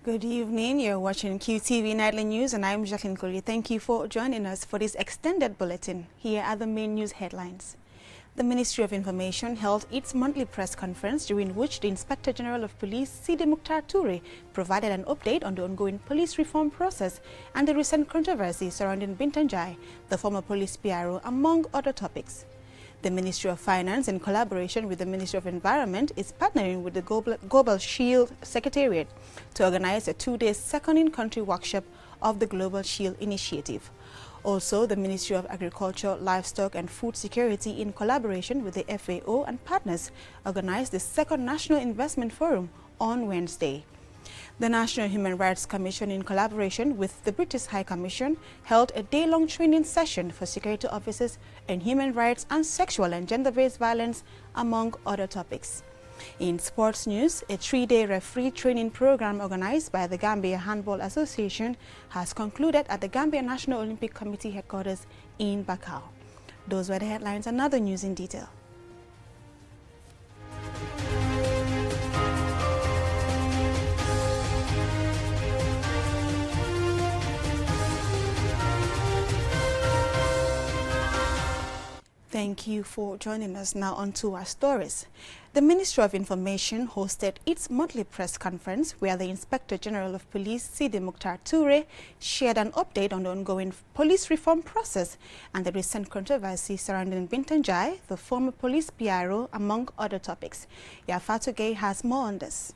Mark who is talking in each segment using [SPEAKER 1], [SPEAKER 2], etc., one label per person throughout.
[SPEAKER 1] Good evening. You're watching QTV Nightly News and I'm Jacqueline Collier. Thank you for joining us for this extended bulletin. Here are the main news headlines. The Ministry of Information held its monthly press conference during which the Inspector General of Police, Sidi Mukhtar Toure, provided an update on the ongoing police reform process and the recent controversy surrounding Bintan Jai, the former police PRO, among other topics. The Ministry of Finance, in collaboration with the Ministry of Environment, is partnering with the Global Shield Secretariat to organize a two-day second in-country workshop of the Global Shield Initiative. Also, the Ministry of Agriculture, Livestock and Food Security, in collaboration with the FAO and partners, organized the second National Investment Forum on Wednesday. The National Human Rights Commission, in collaboration with the British High Commission, held a day-long training session for security officers in human rights and sexual and gender-based violence, among other topics. In sports news, a three-day referee training program organized by the Gambia Handball Association has concluded at the Gambia National Olympic Committee headquarters in Bakau. Those were the headlines and other news in detail. Thank you for joining us. Now on to our stories. The Ministry of Information hosted its monthly press conference where the Inspector General of Police, Sidi Mukhtar Toure, shared an update on the ongoing police reform process and the recent controversy surrounding Bintan Jai, the former police PRO, among other topics. Yafatou Gay has more on this.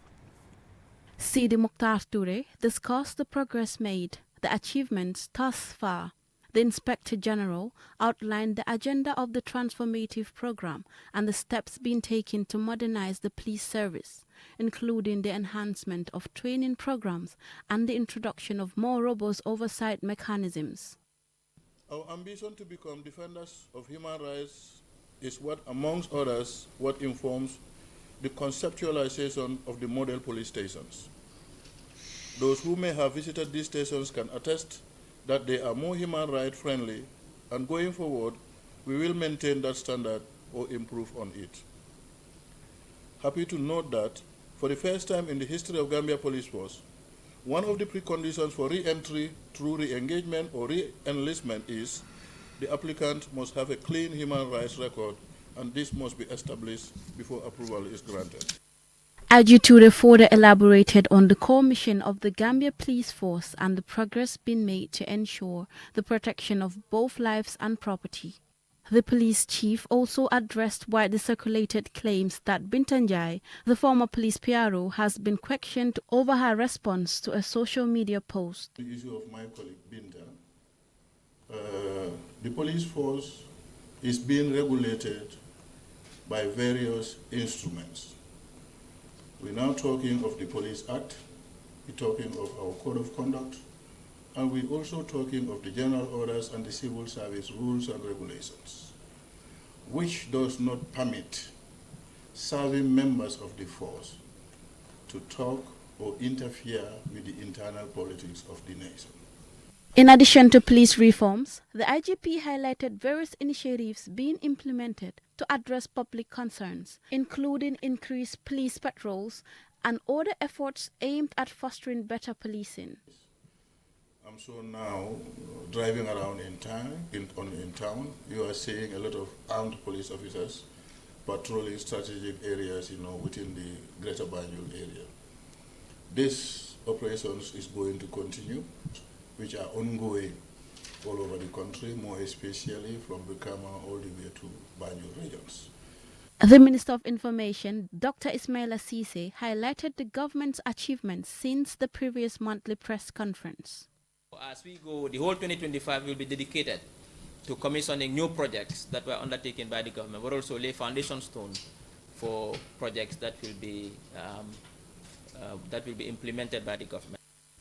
[SPEAKER 2] Sidi Mukhtar Toure discussed the progress made, the achievements thus far. The Inspector General outlined the agenda of the transformative program and the steps being taken to modernize the police service, including the enhancement of training programs and the introduction of more robust oversight mechanisms.
[SPEAKER 3] Our ambition to become defenders of human rights is what, amongst others, what informs the conceptualization of the model police stations. Those who may have visited these stations can attest that they are more human rights friendly, and going forward, we will maintain that standard or improve on it. Happy to note that, for the first time in the history of Gambia Police Force, one of the preconditions for re-entry through re-engagement or re-enlistment is the applicant must have a clean human rights record, and this must be established before approval is granted.
[SPEAKER 2] Toure further elaborated on the core mission of the Gambia Police Force and the progress being made to ensure the protection of both lives and property. The police chief also addressed widely circulated claims that Bintan Jai, the former police PRO, has been questioned over her response to a social media post.
[SPEAKER 3] The issue of my colleague Bintan, the police force is being regulated by various instruments. We're now talking of the Police Act, we're talking of our Code of Conduct, and we're also talking of the General Orders and the Civil Service Rules and Regulations, which does not permit serving members of the force to talk or interfere with the internal politics of the nation.
[SPEAKER 2] In addition to police reforms, the IGP highlighted various initiatives being implemented to address public concerns, including increased police patrols and other efforts aimed at fostering better policing.
[SPEAKER 3] I'm sure now, driving around in town, you are seeing a lot of armed police officers patrolling strategic areas, within the Greater Banjul area. This operations is going to continue, which are ongoing all over the country, more especially from Brikama all the way to Banjul regions.
[SPEAKER 2] The Minister of Information, Dr. Ismaila Cisse, highlighted the government's achievements since the previous monthly press conference.
[SPEAKER 4] As we go, the whole 2025 will be dedicated to commissioning new projects that were undertaken by the government, but also lay foundation stone for projects that will be implemented by the government.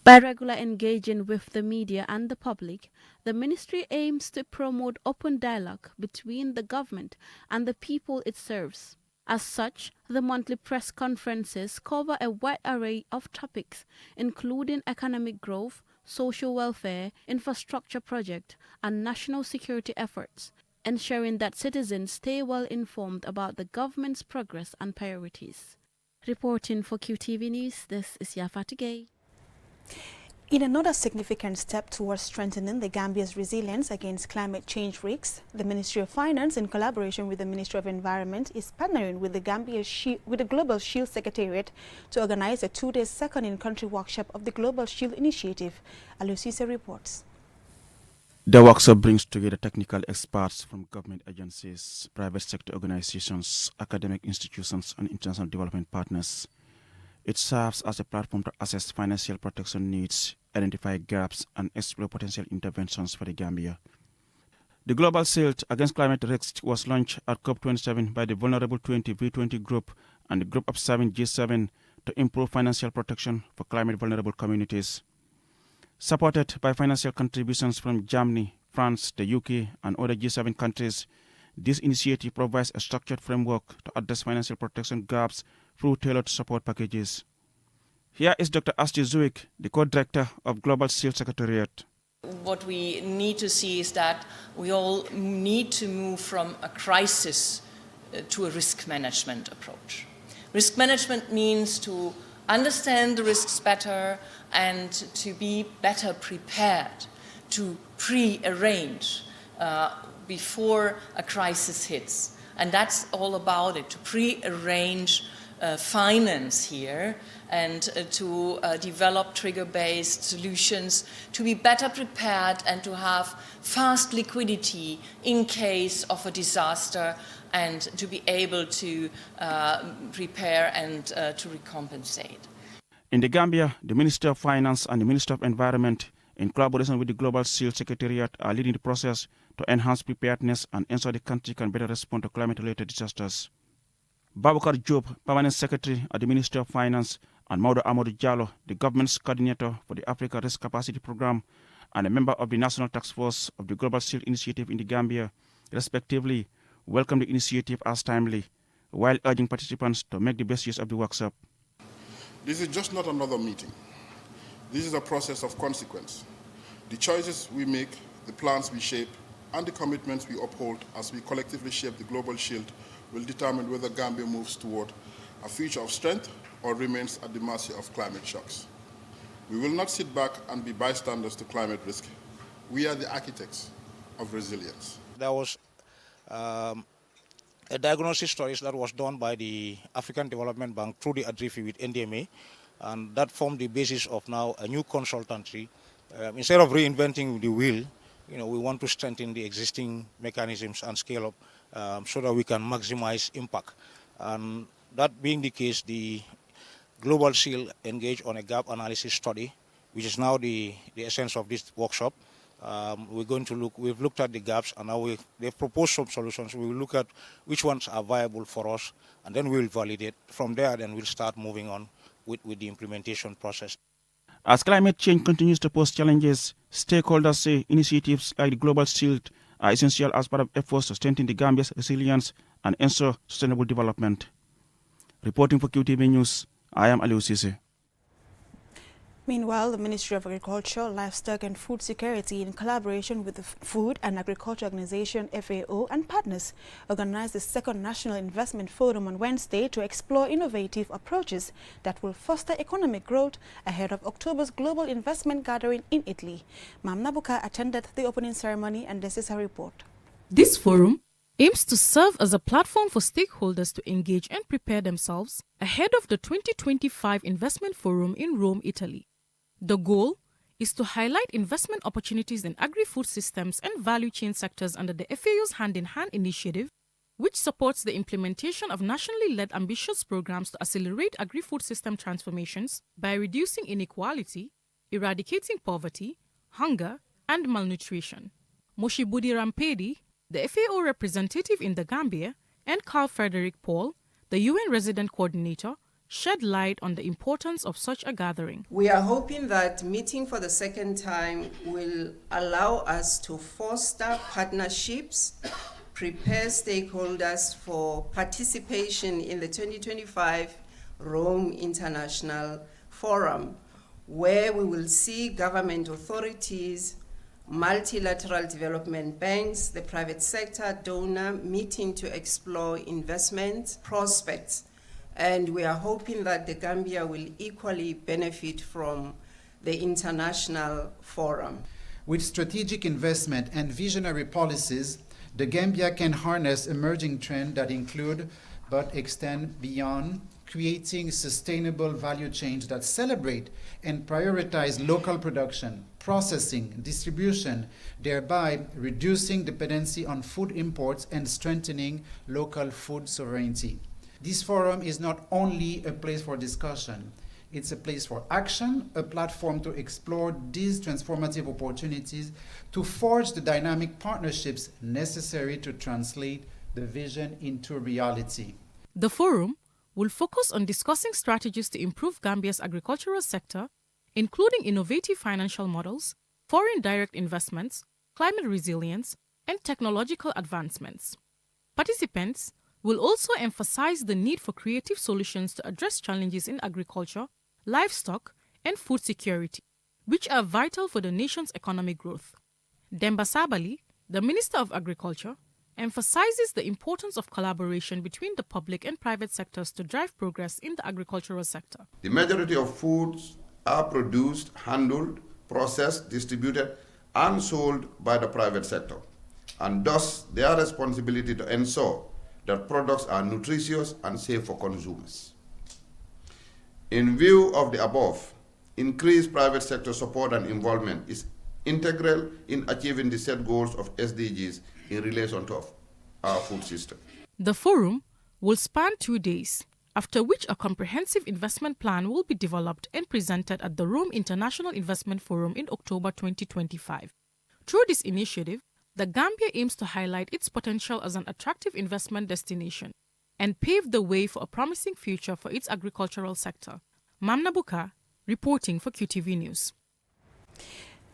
[SPEAKER 2] By regularly engaging with the media and the public, the ministry aims to promote open dialogue between the government and the people it serves. As such, the monthly press conferences cover a wide array of topics, including economic growth, social welfare, infrastructure projects, and national security efforts, ensuring that citizens stay well informed about the government's progress and priorities. Reporting for QTV News, this is Yafatou Gay.
[SPEAKER 1] In another significant step towards strengthening the Gambia's resilience against climate change risks, the Ministry of Finance, in collaboration with the Ministry of Environment, is partnering with the Global Shield Secretariat to organize a two-day second in-country workshop of the Global Shield Initiative. Alusisa reports.
[SPEAKER 5] The workshop brings together technical experts from government agencies, private sector organizations, academic institutions, and international development partners. It serves as a platform to assess financial protection needs, identify gaps, and explore potential interventions for the Gambia. The Global Shield Against Climate Risks was launched at COP27 by the Vulnerable 20 V20 Group and the Group of 7 G7 to improve financial protection for climate vulnerable communities. Supported by financial contributions from Germany, France, the UK, and other G7 countries, this initiative provides a structured framework to address financial protection gaps through tailored support packages. Here is Dr. Asti Zuik, the co-director of Global Shield Secretariat.
[SPEAKER 6] What we need to see is that we all need to move from a crisis to a risk management approach. Risk management means to understand the risks better and to be better prepared, to pre-arrange before a crisis hits. And that's all about it, to pre-arrange finance here and to develop trigger-based solutions, to be better prepared and to have fast liquidity in case of a disaster and to be able to prepare and to recompensate.
[SPEAKER 5] In the Gambia, the Minister of Finance and the Minister of Environment, in collaboration with the Global Shield Secretariat, are leading the process to enhance preparedness and ensure the country can better respond to climate-related disasters. Babakar Job, Permanent Secretary at the Ministry of Finance, and Maudo Amadou Diallo, the government's coordinator for the Africa Risk Capacity Program and a member of the National Task Force of the Global Shield Initiative in the Gambia, respectively, welcomed the initiative as timely, while urging participants to make the best use of the workshop.
[SPEAKER 7] This is just not another meeting. This is a process of consequence. The choices we make, the plans we shape, and the commitments we uphold as we collectively shape the Global Shield will determine whether Gambia moves toward a future of strength or remains at the mercy of climate shocks. We will not sit back and be bystanders to climate risk. We are the architects of resilience.
[SPEAKER 8] There was a diagnosis studies that was done by the African Development Bank through the ADRIFI with NDMA, and that formed the basis of now a new consultancy. Instead of reinventing the wheel, we want to strengthen the existing mechanisms and scale up so that we can maximize impact. And that being the case, the Global Shield engaged on a gap analysis study, which is now the essence of this workshop. We've looked at the gaps, and now they've proposed some solutions. We will look at which ones are viable for us, and then we'll validate. From there, then we'll start moving on with the implementation process.
[SPEAKER 5] As climate change continues to pose challenges, stakeholders say initiatives like the Global Shield are essential as part of efforts to strengthen the Gambia's resilience and ensure sustainable development. Reporting for QTV News, I am Aliou Cisse.
[SPEAKER 1] Meanwhile, the Ministry of Agriculture, Livestock and Food Security, in collaboration with the Food and Agriculture Organization FAO and partners, organized the second National Investment Forum on Wednesday to explore innovative approaches that will foster economic growth ahead of October's Global Investment Gathering in Italy. Mam Nabuka attended the opening ceremony, and this is her report.
[SPEAKER 9] This forum aims to serve as a platform for stakeholders to engage and prepare themselves ahead of the 2025 Investment Forum in Rome, Italy. The goal is to highlight investment opportunities in agri-food systems and value chain sectors under the FAO's Hand-in-Hand initiative, which supports the implementation of nationally led ambitious programs to accelerate agri-food system transformations by reducing inequality, eradicating poverty, hunger, and malnutrition. Moshibudi Rampedi, the FAO representative in the Gambia, and Carl Frederick Paul, the UN resident coordinator, shed light on the importance of such a gathering.
[SPEAKER 10] We are hoping that meeting for the second time will allow us to foster partnerships, prepare stakeholders for participation in the 2025 Rome International Forum, where we will see government authorities, multilateral development banks, the private sector, donor meeting to explore investment prospects. And we are hoping that the Gambia will equally benefit from the international forum.
[SPEAKER 11] With strategic investment and visionary policies, the Gambia can harness emerging trends that include but extend beyond, creating sustainable value chains that celebrate and prioritize local production, processing, distribution, thereby reducing dependency on food imports and strengthening local food sovereignty. This forum is not only a place for discussion, it's a place for action, a platform to explore these transformative opportunities, to forge the dynamic partnerships necessary to translate the vision into reality.
[SPEAKER 9] The forum will focus on discussing strategies to improve Gambia's agricultural sector, including innovative financial models, foreign direct investments, climate resilience, and technological advancements. Participants will also emphasize the need for creative solutions to address challenges in agriculture, livestock, and food security, which are vital for the nation's economic growth. Demba Sabali, the Minister of Agriculture, emphasizes the importance of collaboration between the public and private sectors to drive progress in the agricultural sector.
[SPEAKER 12] The majority of foods are produced, handled, processed, distributed, and sold by the private sector, and thus their responsibility to ensure that products are nutritious and safe for consumers. In view of the above, increased private sector support and involvement is integral in achieving the set goals of SDGs in relation to our food system.
[SPEAKER 9] The forum will span 2 days, after which a comprehensive investment plan will be developed and presented at the Rome International Investment Forum in October 2025. Through this initiative, the Gambia aims to highlight its potential as an attractive investment destination and pave the way for a promising future for its agricultural sector. Mamna Buka, reporting for QTV News.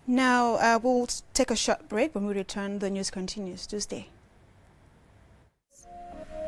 [SPEAKER 1] Now, we'll take a short break. When we return, the news continues. Do stay.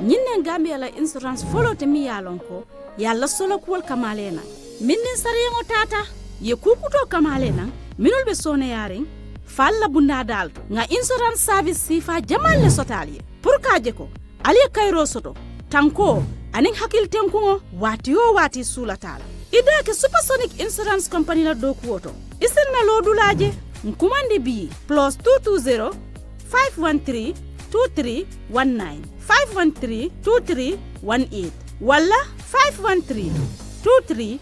[SPEAKER 13] Nyinne Gambia la insurance follow te mi yalonko yalla solo kuwol kamalena minnin sariyango tata ye kukuto kamalena minul be sone yaring falla bunda dalto nga insurance service sifa jamal le sotaliye pour kaje ko ali kayro soto tanko anin hakil tenkugo wati sulatala ida ke supersonic insurance company la do kuoto isen na lodulaje nkumande bi plus 220 513 2319 513-2318 wala 513-2315.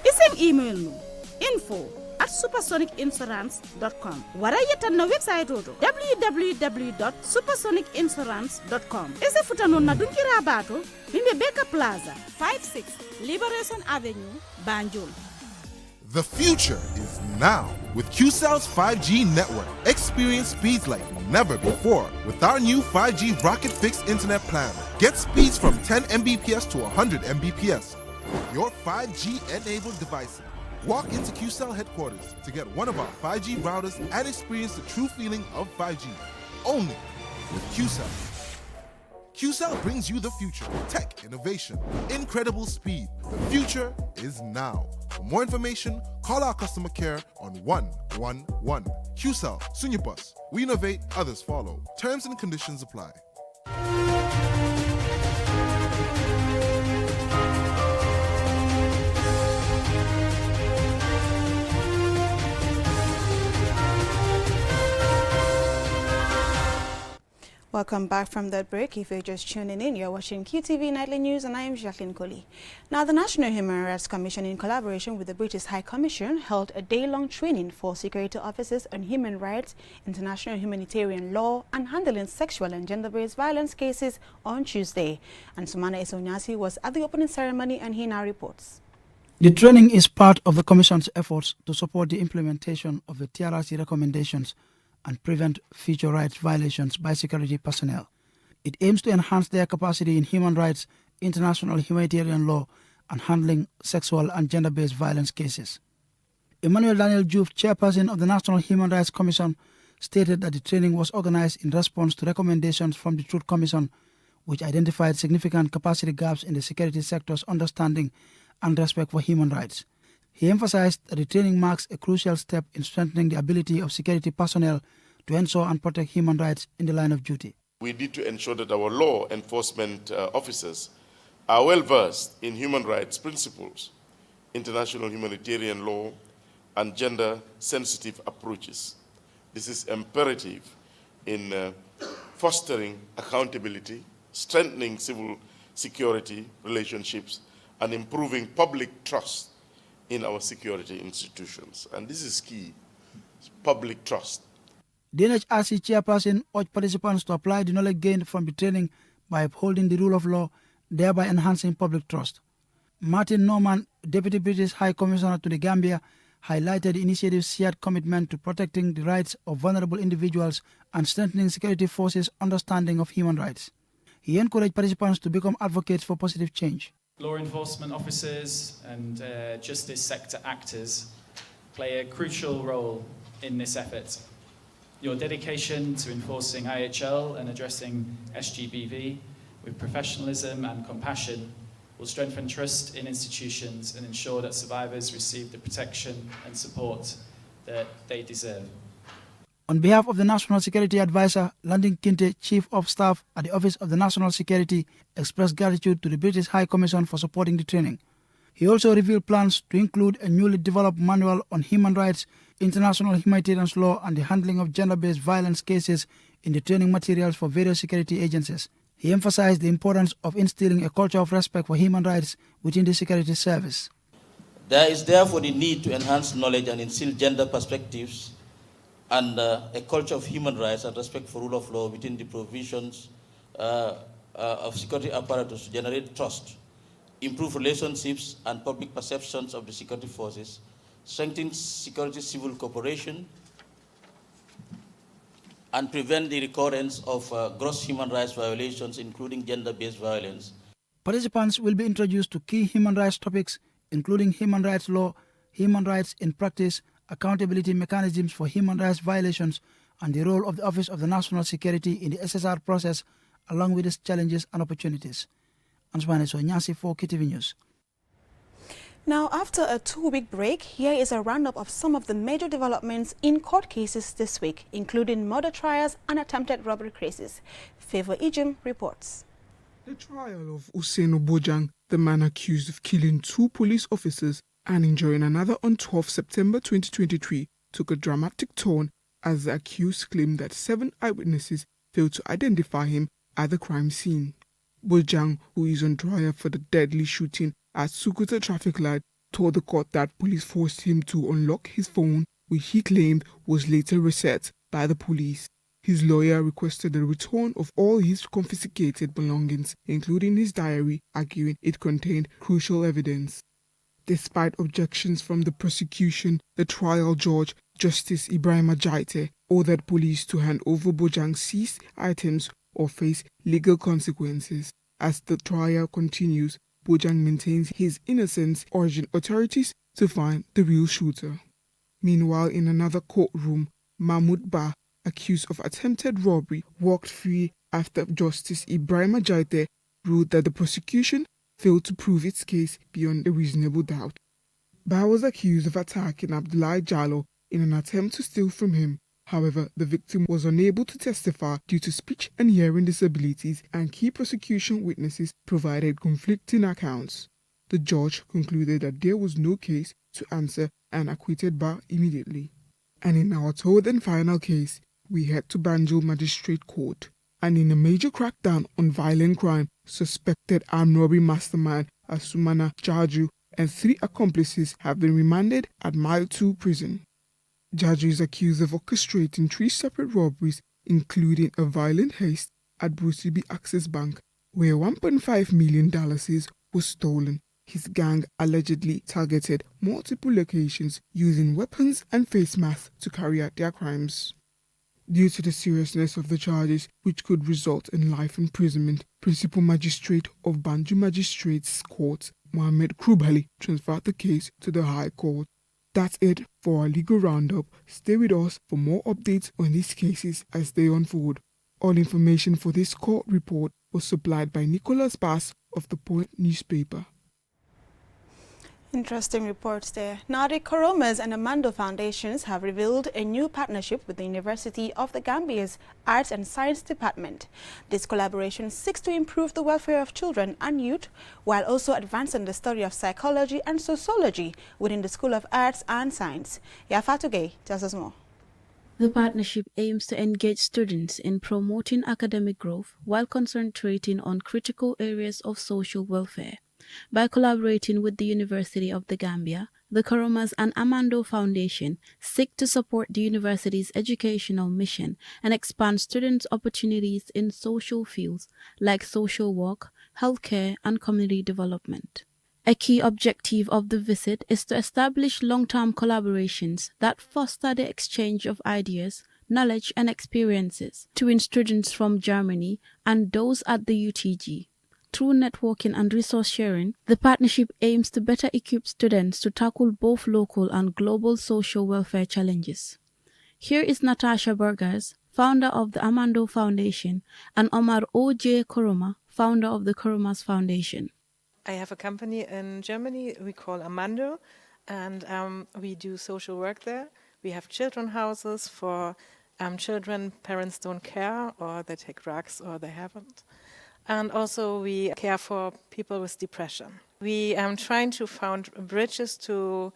[SPEAKER 13] Isen email no info@supersonicinsurance.com. Wara yetan na website oto www.supersonicinsurance.com. Ese futano na dunkira bato bimbe Beka Plaza 56 Liberation Avenue, Banjul.
[SPEAKER 14] The future is now with QCell's 5G network. Experience speeds like never before with our new 5G Rocket Fixed Internet plan. Get speeds from 10 Mbps to 100 Mbps. Your 5G-enabled devices. Walk into QCell headquarters to get one of our 5G routers and experience the true feeling of 5G. Only with QCell. QCell brings you the future. Tech, innovation, incredible speed. The future is now. For more information, call our customer care on 111. QCell, Sunyapus. We innovate, others follow. Terms and conditions apply.
[SPEAKER 1] Welcome back from that break. If you're just tuning in, you're watching QTV Nightly News, and I am Jacqueline Coley. Now, the National Human Rights Commission, in collaboration with the British High Commission, held a day-long training for security officers on human rights, international humanitarian law, and handling sexual and gender-based violence cases on Tuesday. And Sumana Esonyasi was at the opening ceremony, and he now reports.
[SPEAKER 15] The training is part of the Commission's efforts to support the implementation of the TRRC recommendations and prevent future rights violations by security personnel. It aims to enhance their capacity in human rights, international humanitarian law, and handling sexual and gender-based violence cases. Emmanuel Daniel Juve, chairperson of the National Human Rights Commission, stated that the training was organized in response to recommendations from the Truth Commission, which identified significant capacity gaps in the security sector's understanding and respect for human rights. He emphasized that the training marks a crucial step in strengthening the ability of security personnel to ensure and protect human rights in the line of duty.
[SPEAKER 16] We need to ensure that our law enforcement officers are well versed in human rights principles, international humanitarian law, and gender-sensitive approaches. This is imperative in fostering accountability, strengthening civil security relationships, and improving public trust in our security institutions. And this is key, public trust.
[SPEAKER 15] The NHRC chairperson urged participants to apply the knowledge gained from the training by upholding the rule of law, thereby enhancing public trust. Martin Norman, Deputy British High Commissioner to the Gambia, highlighted the initiative's shared commitment to protecting the rights of vulnerable individuals and strengthening security forces' understanding of human rights. He encouraged participants to become advocates for positive change.
[SPEAKER 17] Law enforcement officers and justice sector actors play a crucial role in this effort. Your dedication to enforcing IHL and addressing SGBV with professionalism and compassion will strengthen trust in institutions and ensure that survivors receive the protection and support that they deserve.
[SPEAKER 15] On behalf of the National Security Advisor, Landing Kinte, Chief of Staff at the Office of the National Security, expressed gratitude to the British High Commission for supporting the training. He also revealed plans to include a newly developed manual on human rights, international humanitarian law, and the handling of gender-based violence cases in the training materials for various security agencies. He emphasized the importance of instilling a culture of respect for human rights within the security service.
[SPEAKER 18] There is therefore the need to enhance knowledge and instill gender perspectives and a culture of human rights and respect for rule of law within the provisions of security apparatus to generate trust, improve relationships and public perceptions of the security forces, strengthen security civil cooperation, and prevent the recurrence of gross human rights violations, including gender-based violence.
[SPEAKER 15] Participants will be introduced to key human rights topics, including human rights law, human rights in practice, accountability mechanisms for human rights violations, and the role of the Office of the National Security in the SSR process, along with its challenges and opportunities. Answane So Nyasi for KTV News.
[SPEAKER 1] Now, after a 2-week break, here is a roundup of some of the major developments in court cases this week, including murder trials and attempted robbery cases. Favor Ijim reports.
[SPEAKER 19] The trial of Usain Bojang, the man accused of killing 2 police officers and injuring another on 12 September 2023, took a dramatic turn as the accused claimed that 7 eyewitnesses failed to identify him at the crime scene. Bojang, who is on trial for the deadly shooting at Sukuta traffic light, told the court that police forced him to unlock his phone, which he claimed was later reset by the police. His lawyer requested the return of all his confiscated belongings, including his diary, arguing it contained crucial evidence. Despite objections from the prosecution, the trial judge, Justice Ibrahim Ajaite, ordered police to hand over Bojang's seized items or face legal consequences. As the trial continues, Bojang maintains his innocence, urging authorities to find the real shooter. Meanwhile, in another courtroom, Mahmoud Ba, accused of attempted robbery, walked free after Justice Ibrahim Ajaite ruled that the prosecution failed to prove its case beyond a reasonable doubt. Ba was accused of attacking Abdullahi Jallo in an attempt to steal from him. However, the victim was unable to testify due to speech and hearing disabilities, and key prosecution witnesses provided conflicting accounts. The judge concluded that there was no case to answer and acquitted Ba immediately. And in our third and final case, we head to Banjul Magistrate Court. And in a major crackdown on violent crime, suspected armed robbery mastermind Asumana Jaju and 3 accomplices have been remanded at Mile 2 prison. Jaju is accused of orchestrating 3 separate robberies, including a violent heist at Brucibi Access Bank, where $1.5 million was stolen. His gang allegedly targeted multiple locations using weapons and face masks to carry out their crimes. Due to the seriousness of the charges, which could result in life imprisonment, Principal Magistrate of Banjul Magistrates Court, Mohammed Krubali, transferred the case to the High Court. That's it for our legal roundup. Stay with us for more updates on these cases as they unfold. All information for this court report was supplied by Nicholas Bass of the Point newspaper.
[SPEAKER 1] Interesting reports there. Now, the Koromas and Amando Foundations have revealed a new partnership with the University of the Gambia's Arts and Science Department. This collaboration seeks to improve the welfare of children and youth while also advancing the study of psychology and sociology within the School of Arts and Science. Yafatu Gay tells us more.
[SPEAKER 2] The partnership aims to engage students in promoting academic growth while concentrating on critical areas of social welfare. By collaborating with the University of the Gambia, the Koromas and Amando Foundation seek to support the university's educational mission and expand students' opportunities in social fields like social work, healthcare, and community development. A key objective of the visit is to establish long-term collaborations that foster the exchange of ideas, knowledge, and experiences between students from Germany and those at the UTG. Through networking and resource sharing, the partnership aims to better equip students to tackle both local and global social welfare challenges. Here is Natasha Burgers, founder of the Amando Foundation, and Omar O.J. Koroma, founder of the Koromas Foundation.
[SPEAKER 20] I have a company in Germany we call Amando, and we do social work there. We have children houses for children parents don't care, or they take drugs, or they haven't. And also we care for people with depression. We are trying to find bridges to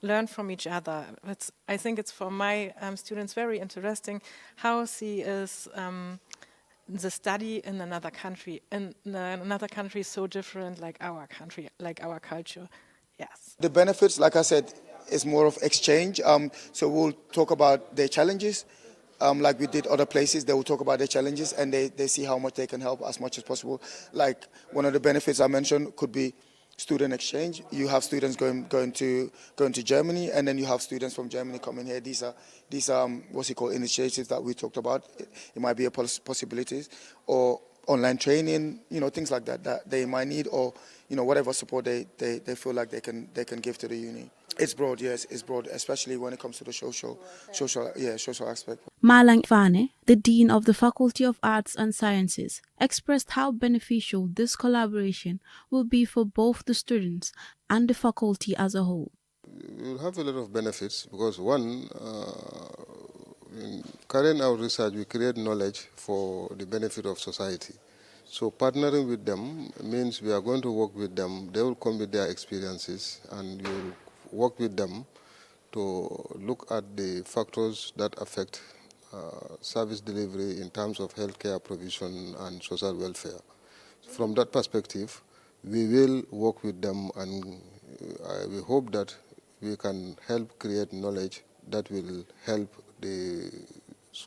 [SPEAKER 20] learn from each other. I think it's for my students very interesting how see is the study in another country. In another country so different like our country, like our culture. Yes.
[SPEAKER 21] The benefits, like I said, is more of exchange. So we'll talk about their challenges. Like we did other places, they will talk about their challenges and they see how much they can help as much as possible. Like one of the benefits I mentioned could be student exchange. You have students going to Germany, and then you have students from Germany coming here. These are what's it called, initiatives that we talked about. It might be a possibilities, or online training, things like that they might need, or whatever support they feel like they can give to the uni. It's broad, yes, it's broad, especially when it comes to the social aspect.
[SPEAKER 2] Malang Fane, the Dean of the Faculty of Arts and Sciences, expressed how beneficial this collaboration will be for both the students and the faculty as a whole.
[SPEAKER 22] We'll have a lot of benefits because one, in carrying out research, we create knowledge for the benefit of society. So partnering with them means we are going to work with them. They will come with their experiences, and we will work with them to look at the factors that affect service delivery in terms of healthcare provision and social welfare. From that perspective, we will work with them, and we hope that we can help create knowledge that will help the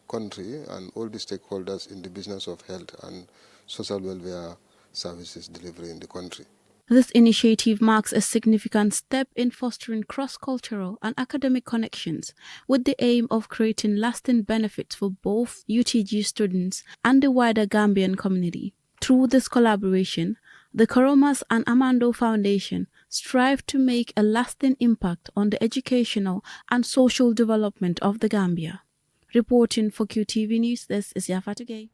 [SPEAKER 22] country and all the stakeholders in the business of health and social welfare services delivery in the country.
[SPEAKER 2] This initiative marks a significant step in fostering cross-cultural and academic connections with the aim of creating lasting benefits for both UTG students and the wider Gambian community. Through this collaboration, the Koromas and Amando Foundation strive to make a lasting impact on the educational and social development of the Gambia. Reporting for QTV News, this is Yafatu Gay.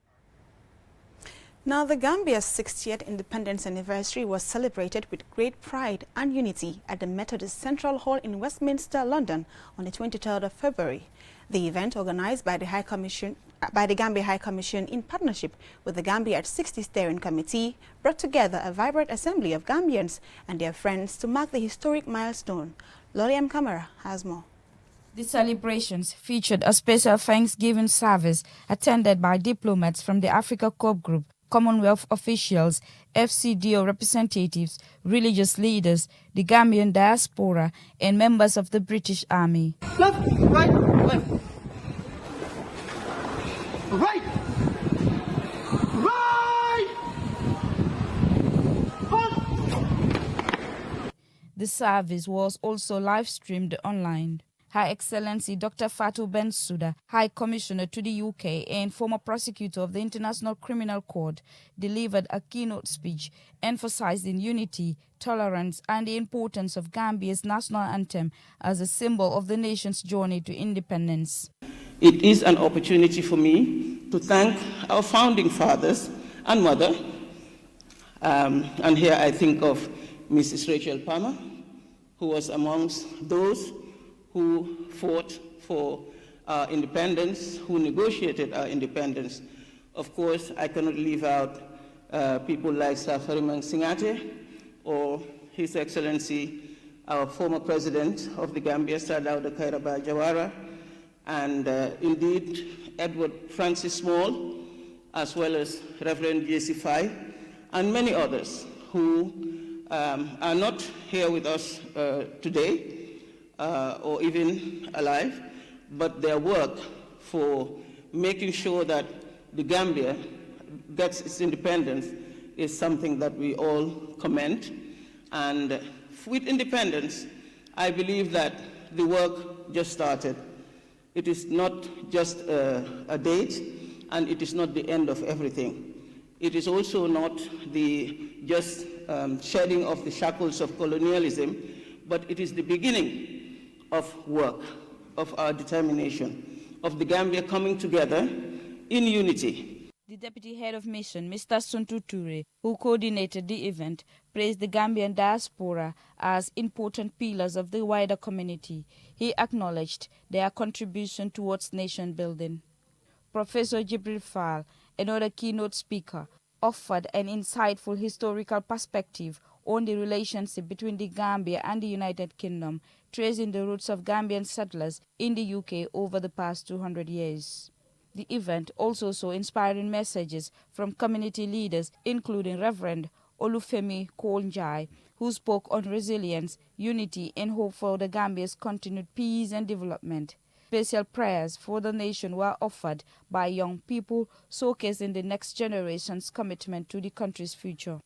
[SPEAKER 1] Now, the Gambia's 60th independence anniversary was celebrated with great pride and unity at the Methodist Central Hall in Westminster, London, on the 23rd of February. The event, organized by the Gambia High Commission in partnership with the Gambia at 60 Steering Committee, brought together a vibrant assembly of Gambians and their friends to mark the historic milestone. Loriam Kamara has more.
[SPEAKER 23] The celebrations featured a special Thanksgiving service attended by diplomats from the Africa Corps Group, Commonwealth officials, FCDO representatives, religious leaders, the Gambian diaspora, and members of the British Army.
[SPEAKER 24] Left, right, left. Right! Right!
[SPEAKER 23] The service was also live-streamed online. Her Excellency Dr. Fatou Bensouda, High Commissioner to the UK and former prosecutor of the International Criminal Court, delivered a keynote speech emphasizing unity, tolerance, and the importance of Gambia's national anthem as a symbol of the nation's journey to independence.
[SPEAKER 25] It is an opportunity for me to thank our founding fathers and mother, and here I think of Mrs. Rachel Palmer, who was amongst those who fought for our independence, who negotiated our independence. Of course, I cannot leave out people like Sir Farimang Singate or His Excellency, our former President of the Gambia, Sir Dawda Kairaba Jawara, and indeed Edward Francis Small, as well as Reverend J.C. Fai, and many others who are not here with us today or even alive, but their work for making sure that the Gambia gets its independence is something that we all commend. And with independence, I believe that the work just started. It is not just a date, and it is not the end of everything. It is also not the just shedding of the shackles of colonialism, but it is the beginning of work, of our determination, of the Gambia coming together in unity.
[SPEAKER 23] The Deputy Head of Mission, Mr. Suntu Ture, who coordinated the event, praised the Gambian diaspora as important pillars of the wider community. He acknowledged their contribution towards nation building. Professor Jibril Fall, another keynote speaker, offered an insightful historical perspective on the relationship between the Gambia and the United Kingdom, tracing the roots of Gambian settlers in the UK over the past 200 years. The event also saw inspiring messages from community leaders, including Reverend Olufemi Kolnjai, who spoke on resilience, unity, and hope for the Gambia's continued peace and development. Special prayers for the nation were offered by young people, showcasing the next generation's commitment to the country's future.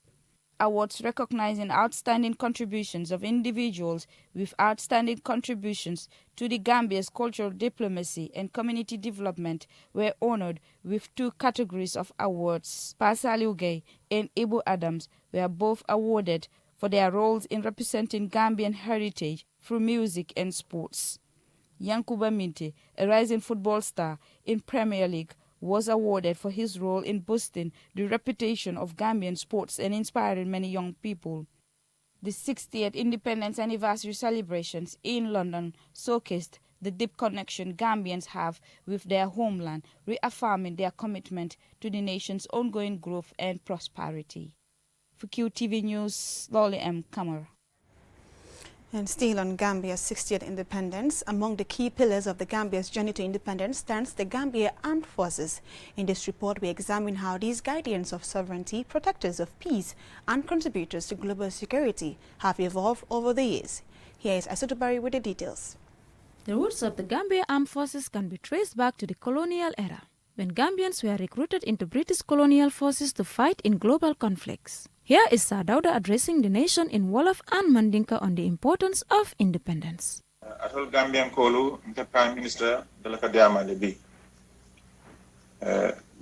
[SPEAKER 23] Awards recognizing outstanding contributions of individuals with outstanding contributions to the Gambia's cultural diplomacy and community development were honored with 2 categories of awards. Pasali Ugay and Ibu Adams were both awarded for their roles in representing Gambian heritage through music and sports. Yankuba Minte, a rising football star in Premier League, was awarded for his role in boosting the reputation of Gambian sports and inspiring many young people. The 60th Independence Anniversary celebrations in London showcased the deep connection Gambians have with their homeland, reaffirming their commitment to the nation's ongoing growth and prosperity. For QTV News, Lolly M. Kamara.
[SPEAKER 1] And still on Gambia's 60th independence, among the key pillars of the Gambia's journey to independence stands the Gambia Armed Forces. In this report, we examine how these guardians of sovereignty, protectors of peace, and contributors to global security have evolved over the years. Here is Asutubari with the details.
[SPEAKER 2] The roots of the Gambia Armed Forces can be traced back to the colonial era, when Gambians were recruited into British colonial forces to fight in global conflicts. Here is Sir Dawda addressing the nation in Wolof and Mandinka on the importance of independence.
[SPEAKER 3] Atol Gambian Kolu, the Prime Minister de la Kadiama Lebi.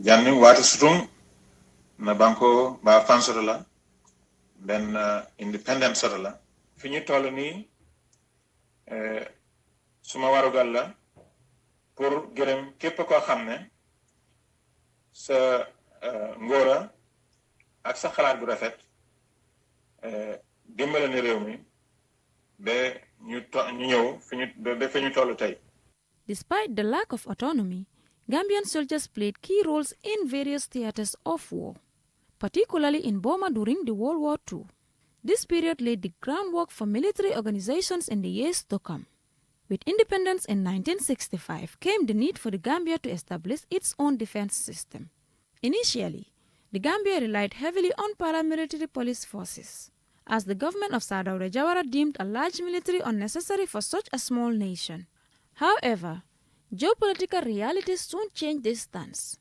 [SPEAKER 3] Janning Wati Strung, Nabanko Ba Fansorola, then Independent Sorola. Fini Toloni, Sumawarogalla, pour Gerem Kepako Hamne, Sir Ngora. Ak sa xalaat bu rafet dimbale ni réew mi ba ñu ñëw fi ñu tollu tey.
[SPEAKER 2] Despite the lack of autonomy, Gambian soldiers played key roles in various theaters of war, particularly in Burma during the World War II. This period laid the groundwork for military organizations in the years to come. With independence in 1965 came the need for the Gambia to establish its own defense system. Initially, the Gambia relied heavily on paramilitary police forces, as the government of Sir Dawda Jawara deemed a large military unnecessary for such a small nation. However, geopolitical realities soon changed this stance.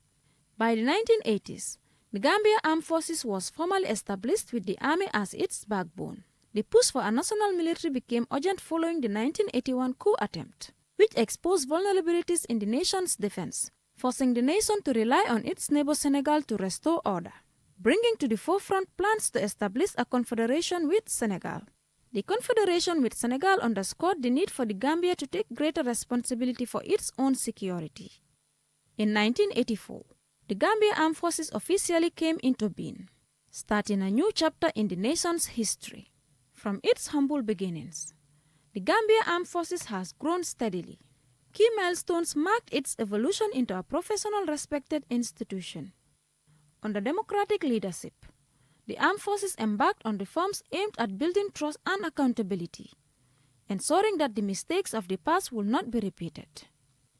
[SPEAKER 2] By the 1980s, the Gambia Armed Forces was formally established with the army as its backbone. The push for a national military became urgent following the 1981 coup attempt, which exposed vulnerabilities in the nation's defense, forcing the nation to rely on its neighbor Senegal to restore order, bringing to the forefront plans to establish a confederation with Senegal. The confederation with Senegal underscored the need for the Gambia to take greater responsibility for its own security. In 1984, the Gambia Armed Forces officially came into being, starting a new chapter in the nation's history. From its humble beginnings,
[SPEAKER 4] the Gambia Armed Forces has grown steadily. Key milestones marked its evolution into a professional, respected institution. Under democratic leadership, the Armed Forces embarked on reforms aimed at building trust and accountability, ensuring that the mistakes of the past will not be repeated.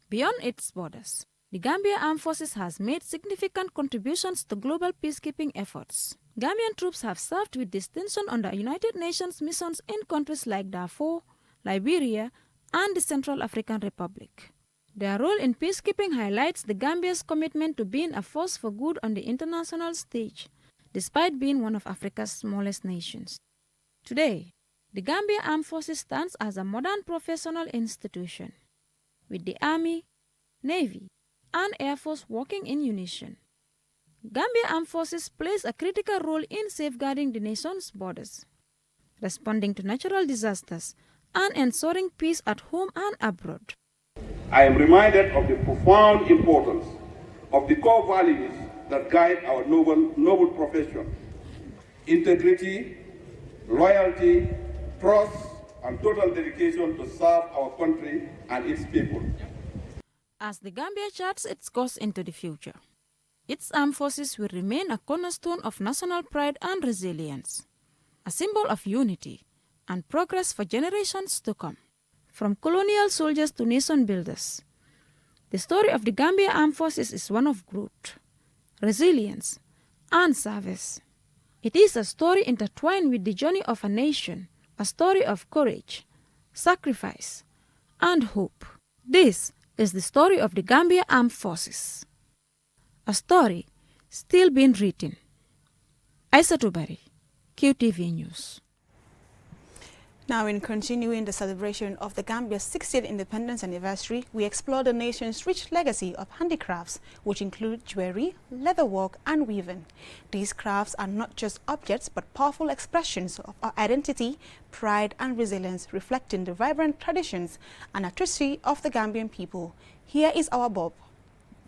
[SPEAKER 4] Beyond its borders, the Gambia Armed Forces has made significant contributions to global peacekeeping efforts. Gambian troops have served with distinction under United Nations missions in countries like Darfur, Liberia, and the Central African Republic. Their role in peacekeeping highlights the Gambia's commitment to being a force for good on the international stage, despite being one of Africa's smallest nations. Today, the Gambia Armed Forces stands as a modern professional institution, with the Army, Navy, and Air Force working in unison. Gambia Armed Forces plays a critical role in safeguarding the nation's borders, responding to natural disasters, and ensuring peace at home and abroad.
[SPEAKER 5] I am reminded of the profound importance of the core values that guide our noble profession: integrity, loyalty, trust, and total dedication to serve our country and its people.
[SPEAKER 4] As the Gambia charts its course into the future, its armed forces will remain a cornerstone of national pride and resilience, a symbol of unity and progress for generations to come. From colonial soldiers to nation builders, the story of the Gambia Armed Forces is one of growth, resilience, and service. It is a story intertwined with the journey of a nation, a story of courage, sacrifice, and hope. This is the story of the Gambia Armed Forces, a story still being written. Aissatou Bari, QTV News.
[SPEAKER 1] Now, in continuing the celebration of the Gambia's 60th independence anniversary, we explore the nation's rich legacy of handicrafts, which include jewelry, leatherwork, and weaving. These crafts are not just objects, but powerful expressions of our identity, pride, and resilience, reflecting the vibrant traditions and artistry of the Gambian people. Here is our Bob.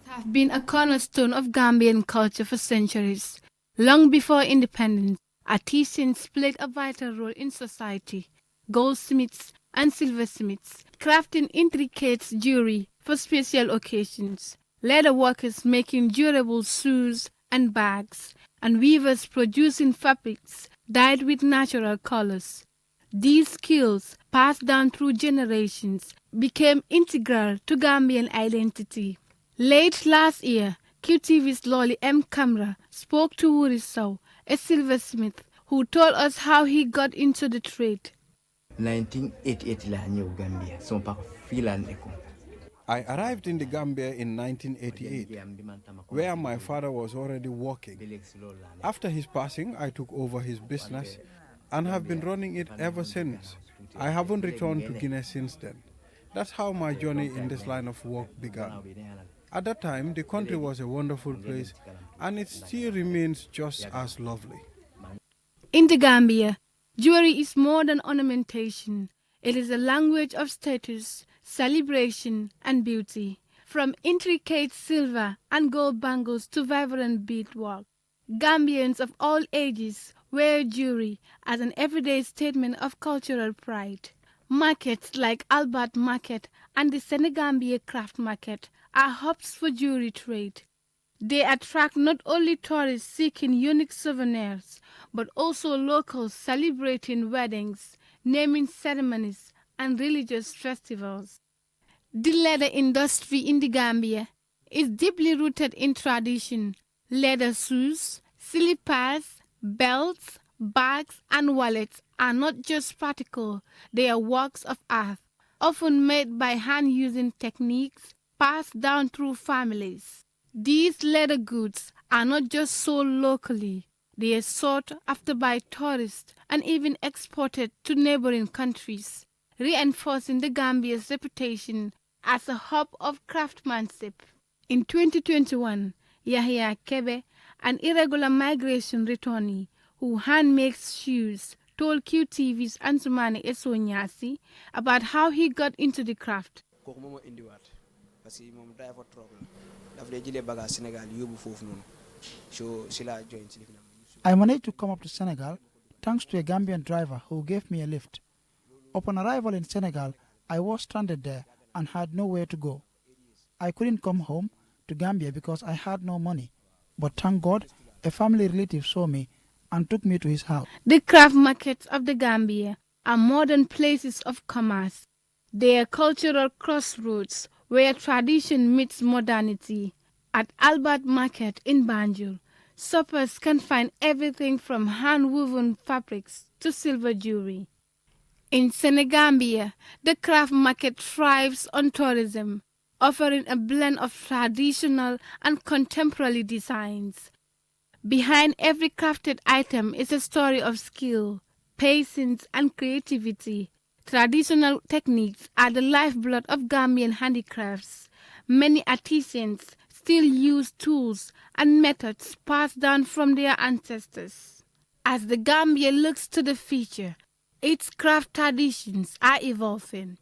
[SPEAKER 6] Have been a cornerstone of Gambian culture for centuries. Long before independence, artisans played a vital role in society. Goldsmiths and silversmiths, crafting intricate jewelry for special occasions, leather workers making durable shoes and bags, and weavers producing fabrics dyed with natural colors. These skills, passed down through generations, became integral to Gambian identity. Late last year, QTV's Lolly M. Camera spoke to Wuri Sow, a silversmith, who told us how he got into the trade.
[SPEAKER 7] 1988 la ñëw Gambia sama papa fii la nekkoon.
[SPEAKER 8] I arrived in the Gambia in 1988, where my father was already working. After his passing, I took over his business and have been running it ever since. I haven't returned to Guinea since then. That's how my journey in this line of work began. At that time, the country was a wonderful place, and it still remains just as lovely.
[SPEAKER 6] In the Gambia, jewelry is more than ornamentation. It is a language of status, celebration, and beauty. From intricate silver and gold bangles to vibrant beadwork, Gambians of all ages wear jewelry as an everyday statement of cultural pride. Markets like Albert Market and the Senegambia Craft Market are hubs for jewelry trade. They attract not only tourists seeking unique souvenirs, but also locals celebrating weddings, naming ceremonies, and religious festivals. The leather industry in the Gambia is deeply rooted in tradition. Leather shoes, slippers, belts, bags, and wallets are not just practical, they are works of art, often made by hand-using techniques passed down through families. These leather goods are not just sold locally, they are sought after by tourists and even exported to neighboring countries, reinforcing the Gambia's reputation as a hub of craftsmanship. In 2021, Yahya Kebe, an irregular migration returnee who hand-makes shoes, told QTV's Ansumani Esonyasi about how he got into the craft.
[SPEAKER 15] I managed to come up to Senegal thanks to a Gambian driver who gave me a lift. Upon arrival in Senegal, I was stranded there and had nowhere to go. I couldn't come home to Gambia because I had no money. But thank God, a family relative saw me and took me to his house.
[SPEAKER 6] The craft markets of the Gambia are modern places of commerce. They are cultural crossroads where tradition meets modernity. At Albert Market in Banjul, shoppers can find everything from hand-woven fabrics to silver jewelry. In Senegambia, the craft market thrives on tourism, offering a blend of traditional and contemporary designs. Behind every crafted item is a story of skill, patience, and creativity. Traditional techniques are the lifeblood of Gambian handicrafts. Many artisans still use tools and methods passed down from their ancestors. As the Gambia looks to the future, its craft traditions are evolving.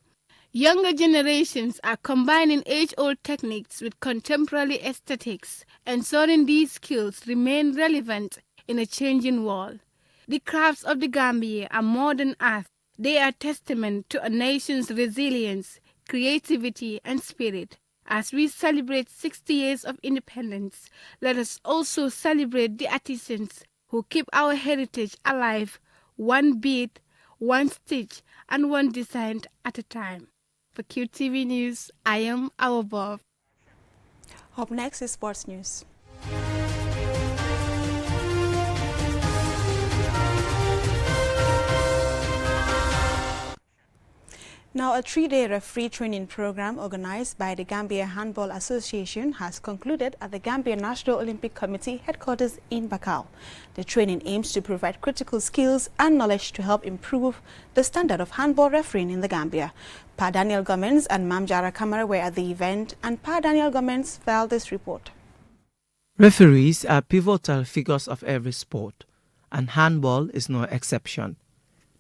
[SPEAKER 6] Younger generations are combining age-old techniques with contemporary aesthetics, ensuring these skills remain relevant in a changing world. The crafts of the Gambia are more than art. They are testament to a nation's resilience, creativity, and spirit. As we celebrate 60 years of independence, let us also celebrate the artisans who keep our heritage alive, one bead, one stitch, and one design at a time. For QTV News, I am Awa Bob.
[SPEAKER 1] Up next is sports news. Now, a 3-day referee training program organized by the Gambia Handball Association has concluded at the Gambia National Olympic Committee headquarters in Bakau. The training aims to provide critical skills and knowledge to help improve the standard of handball refereeing in the Gambia. Pa Daniel Gomez and Mam Jara Kamara were at the event, and Pa Daniel Gomez filed this report.
[SPEAKER 9] Referees are pivotal figures of every sport, and handball is no exception.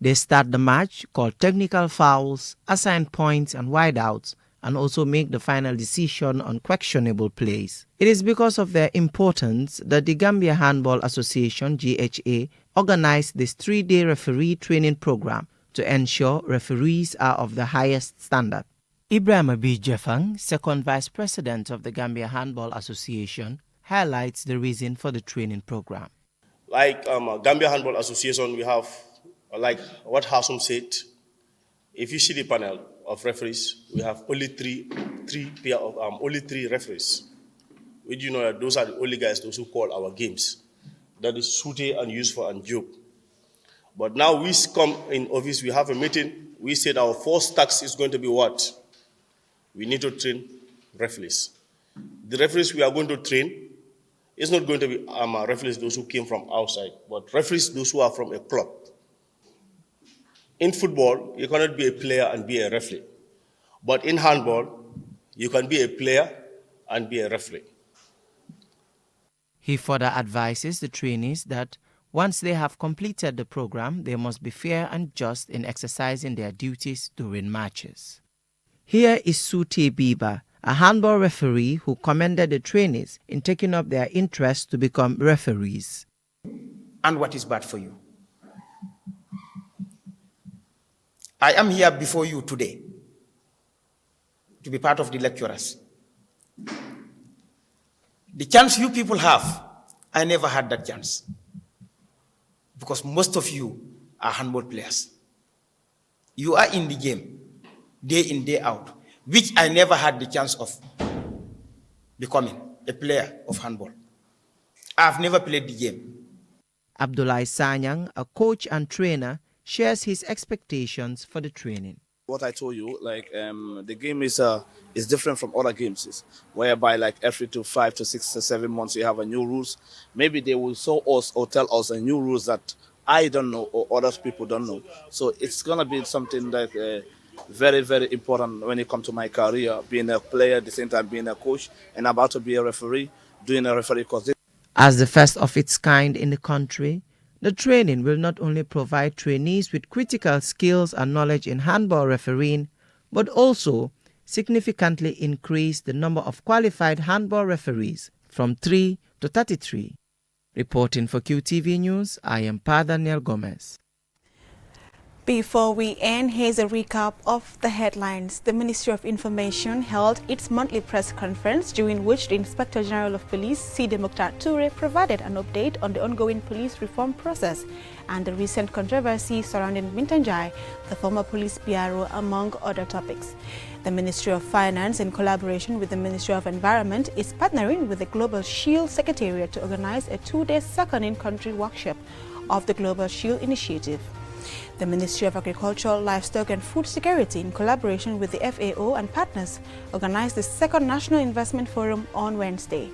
[SPEAKER 9] They start the match, call technical fouls, assign points and wideouts, and also make the final decision on questionable plays. It is because of their importance that the Gambia Handball Association, GHA, organized this 3-day referee training program to ensure referees are of the highest standard. Ibrahim B. Jeffang, second vice president of the Gambia Handball Association, highlights the reason for the training program.
[SPEAKER 10] Like Gambia Handball Association, we have, like what Hasum said, if you see the panel of referees, we have only three referees. We do know that those are the only guys those who call our games. That is Sute and Yusuf and Job. But now we come in office, we have a meeting. We said our first task is going to be what? We need to train referees. The referees we are going to train is not going to be referees those who came from outside, but referees those who are from a club. In football, you cannot be a player and be a referee. But in handball, you can be a player and be a referee.
[SPEAKER 9] He further advises the trainees that once they have completed the program, they must be fair and just in exercising their duties during matches. Here is Sute Biba, a handball referee who commended the trainees in taking up their interest to become referees.
[SPEAKER 11] And what is bad for you? I am here before you today to be part of the lecturers. The chance you people have, I never had that chance. Because most of you are handball players. You are in the game, day in, day out, which I never had the chance of becoming a player of handball. I've never played the game.
[SPEAKER 9] Abdullah Sanyang, a coach and trainer, shares his expectations for the training.
[SPEAKER 12] What I told you, like the game is different from other games, whereby like every 5 to 6 to 7 months you have a new rules. Maybe they will show us or tell us a new rules that I don't know or other people don't know. So it's gonna be something that very, very important when it comes to my career, being a player at the same time being a coach, and about to be a referee, doing a referee course.
[SPEAKER 9] As the first of its kind in the country, the training will not only provide trainees with critical skills and knowledge in handball refereeing, but also significantly increase the number of qualified handball referees from 3 to 33. Reporting for QTV News, I am Pa Daniel Gomez.
[SPEAKER 1] Before we end, here's a recap of the headlines. The Ministry of Information held its monthly press conference, during which the Inspector General of Police, Sidi Mokhtar Toure, provided an update on the ongoing police reform process and the recent controversy surrounding Bintanjai, the former police PRO, among other topics. The Ministry of Finance, in collaboration with the Ministry of Environment, is partnering with the Global Shield Secretariat to organize a 2-day second in-country workshop of the Global Shield Initiative. The Ministry of Agriculture, Livestock and Food Security, in collaboration with the FAO and partners, organized the second National Investment Forum on Wednesday.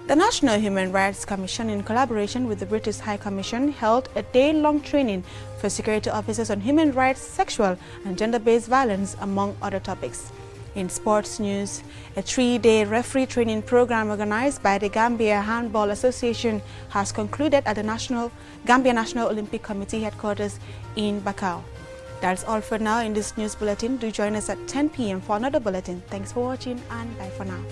[SPEAKER 1] The National Human Rights Commission, in collaboration with the British High Commission, held a day-long training for security officers on human rights, sexual and gender-based violence, among other topics. In sports news, a 3-day referee training program organized by the Gambia Handball Association has concluded at the Gambia National Olympic Committee headquarters in Bakau. That's all for now in this news bulletin. Do join us at 10 p.m. for another bulletin. Thanks for watching and bye for now.